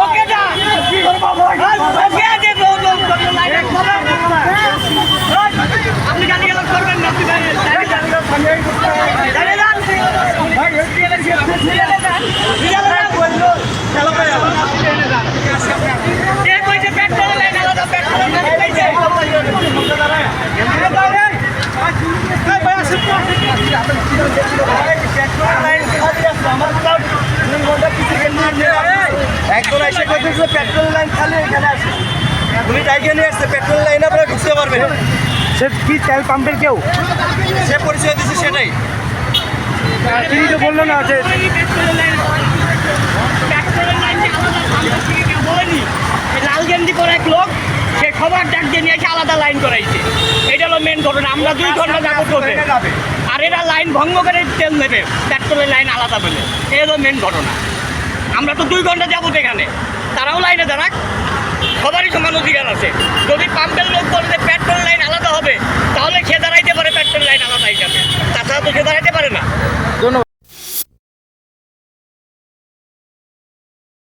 ওকে যা ওকে যে আপনি গালি গালাজ করবেন না আপনি পেট্রোল লাইন আলাদা পেট্রোল একজন এসে কথা পেট্রোল লাইন খালি এখানে আসে তুমি জায়গা নিয়ে আসছে পেট্রোল লাইনে আপনারা ঢুকতে পারবেন। সে কি তেল পাম্পের কেউ? সে পরিচয় দিচ্ছে সেটাই। তিনি তো বললো না যে লাল গেঞ্জি পরে এক লোক সে খবর ডাক দিয়ে নিয়ে এসে আলাদা লাইন করাইছে। এটা হলো মেন ঘটনা। আমরা 2 ঘন্টা যাবো টোকে আর এরা লাইন ভঙ্গ করে তেল নেবে পেট্রোলের লাইন আলাদা পেলে। এই হলো মেন ঘটনা। আমরা তো 2 ঘন্টা যাবো এখানে, তারাও লাইনে দাঁড়াক, সবারই সমান অধিকার আছে। যদি পাম্পের লোক বলে পেট্রোল লাইন আলাদা